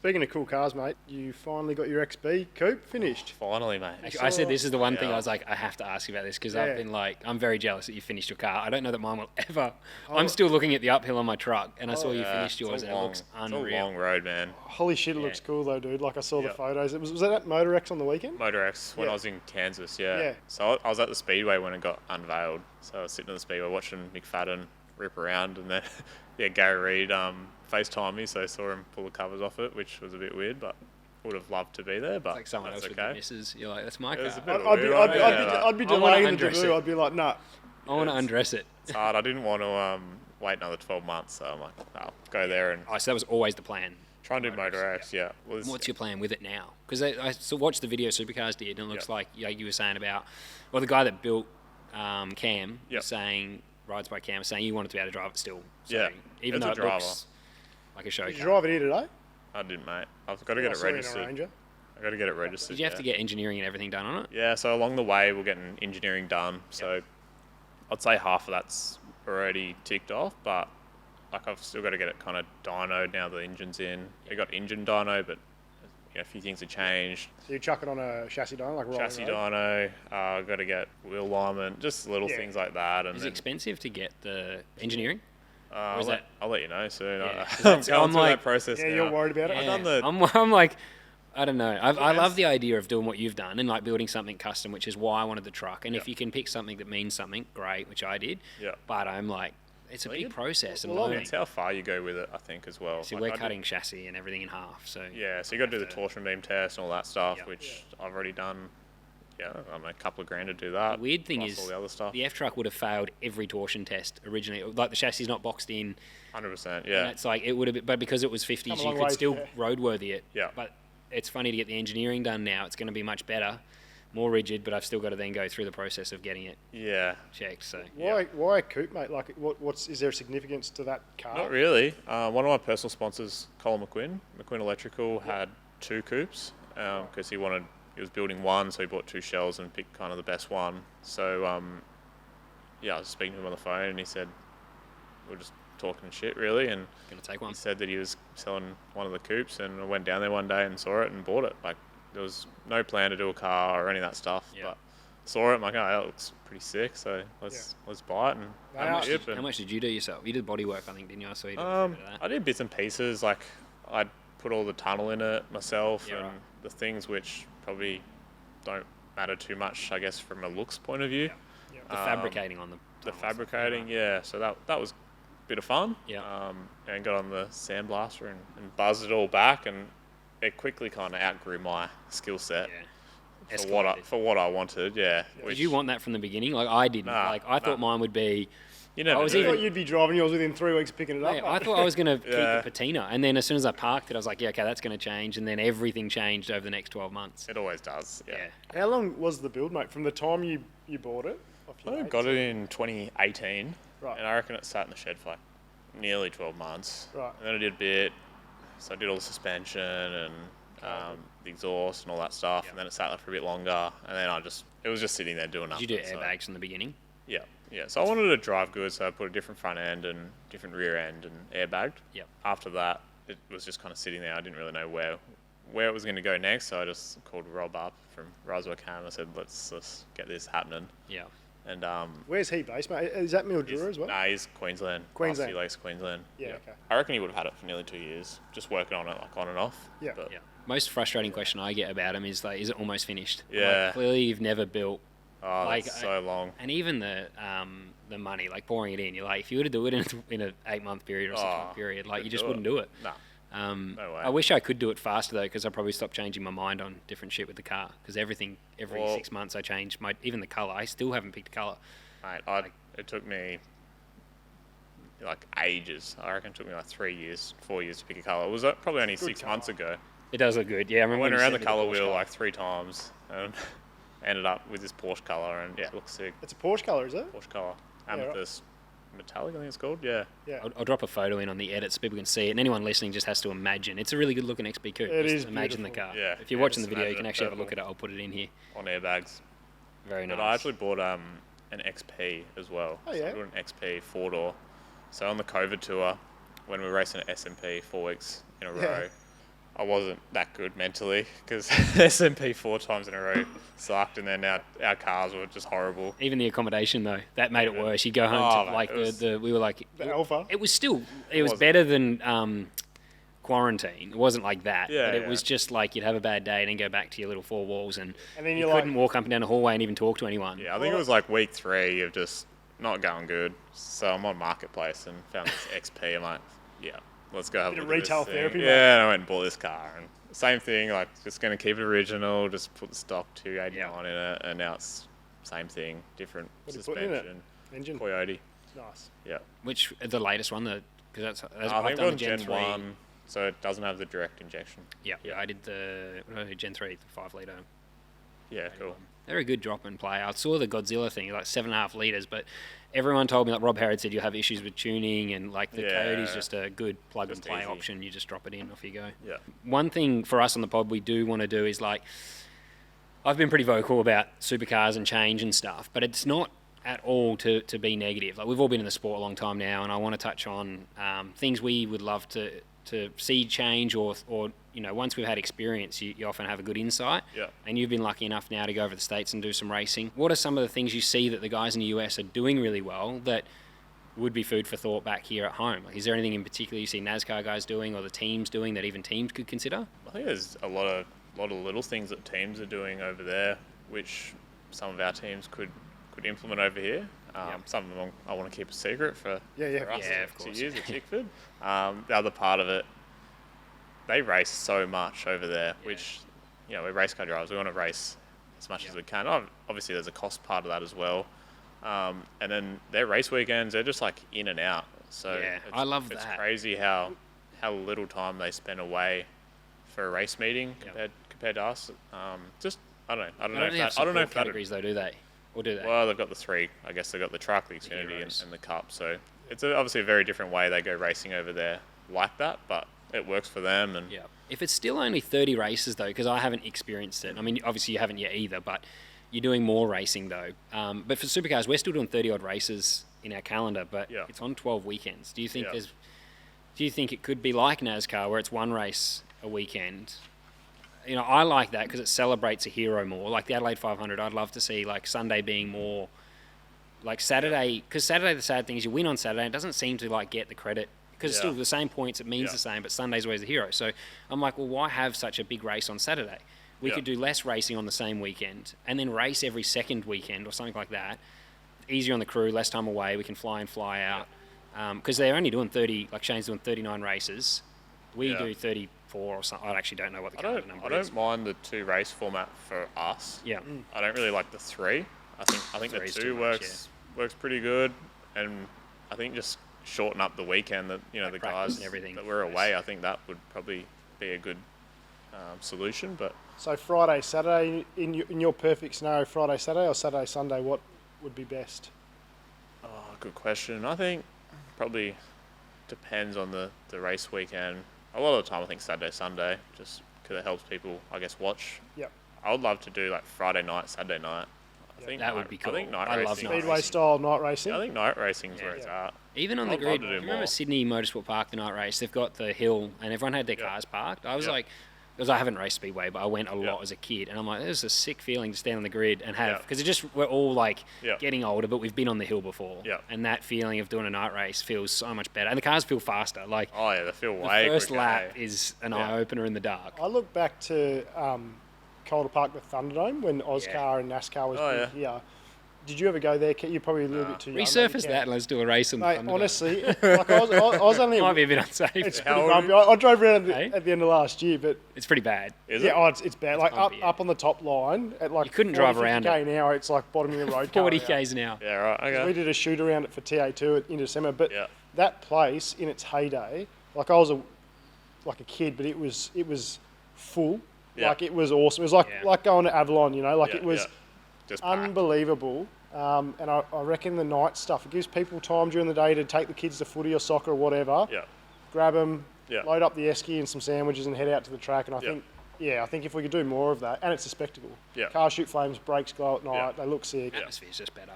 speaking of cool cars, mate, you finally got your XB Coupe finished. Finally, mate. Actually, I said this is the one thing I was like, I have to ask you about this because I've been like, I'm very jealous that you finished your car. I don't know that mine will ever. I'm still looking at the uphill on my truck, and I saw you finished yours, and it looks unreal. It's a long road, man. Holy shit, it looks cool though, dude. Like I saw the photos. Was that at Motor X on the weekend? Motor X when I was in Kansas, So I was at the Speedway when it got unveiled. So I was sitting at the Speedway watching McFadden rip around, and then Gary Reid FaceTimed me, so I saw him pull the covers off it, which was a bit weird, but would have loved to be there. But it's like someone else with the missus. You're like, that's my car. I'd be delaying the do. I'd be like, nah. I want to undress it. It's hard. I didn't want to wait another 12 months, so I'm like, I'll go there and. Oh, so that was always the plan. Try and do Motor X, What's your plan with it now? Because I watched the video Supercars did, and it looks like you were saying about, well, the guy that built Cam was saying, Rides by Cam, was saying you wanted to be able to drive it still. So even though it looks like a show car. Did you drive it here today? I didn't, mate. I've got to get it registered. I've got to get it registered. Did you have to get engineering and everything done on it? Yeah, so along the way we're getting engineering done. So I'd say half of that's already ticked off, but like I've still got to get it kind of dynoed now the engine's in. It got engine dyno, but a few things have changed. So you chuck it on a chassis dyno, like chassis dyno. I've got to get wheel alignment, just little things like that. And is it expensive to get the engineering? I'll let you know soon. Yeah, I'm going through that process now. You're worried about it? Yeah. I'm like, I don't know. I love the idea of doing what you've done and like building something custom, which is why I wanted the truck. And if you can pick something that means something, great, which I did. Yeah. But I'm like, it's a big process. It's how far you go with it, I think, as well. So we're cutting chassis and everything in half. So so you got to do the torsion beam test and all that stuff, which I've already done. Yeah, I'm a couple of grand to do that. The weird thing is, all the other stuff. The F truck would have failed every torsion test originally. Like the chassis is not boxed in. 100%. Yeah. And it's like it would have been, but because it was 50s, you could still roadworthy it. Yeah. But it's funny to get the engineering done now. It's going to be much better, more rigid, but I've still got to then go through the process of getting it checked. So why a coupe, mate? Like, is there a significance to that car? Not really. One of my personal sponsors, Colin McQuinn Electrical, had 2 coupes because he was building one, so he bought 2 shells and picked kind of the best one. So I was speaking to him on the phone, and he said we're just talking shit really, and gonna take one. He said that he was selling one of the coupes, and I went down there one day and saw it and bought it. Like, there was no plan to do a car or any of that stuff, but saw it. I'm like, oh, that looks pretty sick. So let's buy it. And how much did you do yourself? You did body work, I think, didn't you? I saw you did I did bits and pieces. Like, I put all the tunnel in it myself, and the things which probably don't matter too much, I guess, from a looks point of view. The fabricating on the fabricating, So that was a bit of fun. And got on the sandblaster and buzzed it all back, and it quickly kind of outgrew my skill set for what I wanted. Did you want that from the beginning? Like I didn't. I thought mine would be. I thought you'd be driving yours within 3 weeks picking it up. I thought I was going to keep the patina, and then as soon as I parked it, I was like, okay, that's going to change, and then everything changed over the next 12 months. It always does. Yeah. How long was the build, mate? From the time you bought it? I got it in 2018, right? And I reckon it sat in the shed for like nearly 12 months. Right. And then I did a bit. So I did all the suspension and the exhaust and all that stuff, and then it sat there for a bit longer, and then it was just sitting there doing nothing. Did you do airbags from the beginning? Yeah. So I wanted to drive good, so I put a different front end and different rear end and airbagged. Yep. After that, it was just kind of sitting there. I didn't really know where it was going to go next, so I just called Rob up from Rise by Cam. I said, let's get this happening. Yeah. And where's he based, mate? Is that Mildura as well? Nah, he's Queensland. Queensland. He likes Queensland. Yeah, okay. I reckon he would have had it for nearly 2 years, just working on it like on and off. Yeah. Most frustrating question I get about him is like, is it almost finished? Yeah. Like, clearly you've never built. Oh, like, that's so long. And even the money, like pouring it in, you're like, if you were to do it in an 8-month period or a 6-month period, like you just wouldn't do it. No. No way. I wish I could do it faster though, because I probably stopped changing my mind on different shit with the car. Because every 6 months I change even the color. I still haven't picked a color. Mate, it took me like ages. I reckon it took me like 3 years, 4 years to pick a color. It was probably only 6 months ago. It does look good. Yeah, I remember. I went around the color wheel like 3 times and ended up with this Porsche color, and it looks sick. It's a Porsche color, is it? Porsche color, amethyst. Metallic, I think it's called. Yeah. I'll drop a photo in on the edit so people can see it, and anyone listening just has to imagine. It's a really good looking XB Coupe. It just is imagine beautiful. the car. If you're watching the video, you can actually have a look at it. I'll put it in here. On airbags. Very nice. But I actually bought an XP as well. Oh, yeah? So I bought an XP 4-door. So on the COVID tour, when we were racing at SMP 4 weeks in a row, I wasn't that good mentally because SMP 4 times in a row sucked, and then our cars were just horrible. Even the accommodation though, that made it worse. You go home to mate, we were like The Alpha. It was better than quarantine. It wasn't like that, but it was just like you'd have a bad day and then go back to your little four walls, and then you couldn't walk up and down the hallway and even talk to anyone. Yeah, I think it was like week 3 of just not going good. So I'm on Marketplace and found this XP. I'm like, yeah, let's go have a look at retail this therapy, thing. mate. Yeah, and I went and bought this car. And same thing, like just going to keep it original, just put the stock 289 in it, and now it's same thing, different What do you put in it? suspension. Engine. Coyote. Nice. Yeah. Which the latest one, because that's I I've think done we're the on Gen Gen 3. 1, so it doesn't have the direct injection. Yeah, I did the Gen 3, the 5 litre. Yeah, cool. They're a good drop and play. I saw the Godzilla thing, like 7.5 litres, but everyone told me, like Rob Harrod said, you have issues with tuning, and like the Coyote's just a good plug and play easy. option. You just drop it in, off you go. Yeah. One thing for us on the pod we do want to do is like, I've been pretty vocal about supercars and change and stuff, but it's not at all to be negative. Like we've all been in the sport a long time now, and I want to touch on things we would love to see change, or you know, once we've had experience, you often have a good insight. Yeah. And you've been lucky enough now to go over the States and do some racing. What are some of the things you see that the guys in the US are doing really well that would be food for thought back here at home? Like, is there anything in particular you see NASCAR guys doing or the teams doing that even teams could consider? I think there's a lot of little things that teams are doing over there, which some of our teams could implement over here. Some of them I want to keep a secret for us of to course. use at Chickford. The other part of it, they race so much over there, which, you know, we're race car drivers. We want to race as much as we can. Obviously, there's a cost part of that as well. And then their race weekends, they're just like in and out. So I love that. It's crazy how little time they spend away for a race meeting compared to us. I don't know. I don't know if that categories though, do they? Or do they? Well, they've got the 3. I guess they've got the truck, the Xfinity, and the Cup. So it's obviously a very different way they go racing over there like that, but it works for them. And if it's still only 30 races though, because I haven't experienced it. I mean, obviously you haven't yet either, but you're doing more racing though. But for supercars, we're still doing 30 odd races in our calendar, but it's on 12 weekends. Do you think do you think it could be like NASCAR where it's one race a weekend? You know, I like that because it celebrates a hero more. Like the Adelaide 500, I'd love to see like Sunday being more like Saturday. Because Saturday, the sad thing is you win on Saturday, it doesn't seem to like get the credit because it's still the same points. It means the same, but Sunday's always the hero. So I'm like, well, why have such a big race on Saturday? We could do less racing on the same weekend and then race every second weekend or something like that. Easier on the crew, less time away. We can fly in, fly out. Because they're only doing 30. Like Shane's doing 39 races. We do 34 or something. I actually don't know what the current number is. I don't mind the 2 race format for us. Yeah. I don't really like the 3. I think the 2 works pretty good, and I think just shorten up the weekend that, you know, the guys and everything. that were away. I think that would probably be a good solution. But So Friday, Saturday, in your perfect scenario, Friday, Saturday, or Saturday, Sunday, what would be best? good question. I think probably depends on the race weekend. A lot of the time I think Saturday, Sunday, just because it helps people, I guess, watch. Yep. I would love to do like Friday night, Saturday night. I think that would be cool. I think night I love racing. night Speedway style night racing. Yeah, I think night racing is where it's at. Even on the I'd grid, love to do do you remember more. Sydney Motorsport Park, the night race? They've got the hill, and everyone had their cars parked. I was like, because I haven't raced Speedway, but I went a lot as a kid, and I'm like, there's a sick feeling to stand on the grid and have, because we're all like getting older, but we've been on the hill before, and that feeling of doing a night race feels so much better, and the cars feel faster. Like, oh yeah, they feel way the first quicker, lap is an eye opener in the dark. I look back to Calder Park, the Thunderdome, when Oscar and NASCAR was here. Did you ever go there? You're probably a little bit too young. Resurface that and let's do a race on the Mate, Thunderdome. honestly, like I was only... Might be a bit unsafe. It's pretty bumpy. I drove around at the end of last year, but... It's pretty bad. Is it? It's bad. Like bumpy, up on the top line at like You couldn't drive 40, around 50k an hour, it's like bottoming the road. 40 k's an hour. Yeah, right. Okay. We did a shoot around it for TA2 in December, but Yeah. that place in its heyday, like I was a kid, but it was full. Yeah. Like it was awesome. It was like going to Avalon, you know, like it was Just packed. unbelievable. And I reckon the night stuff, it gives people time during the day to take the kids to footy or soccer or whatever. Yeah. Grab them, Yeah. load up the esky and some sandwiches and head out to the track. And I think if we could do more of that, and it's a spectacle. Yeah. Cars shoot flames, brakes glow at night, Yeah. they look sick. Atmosphere's just better.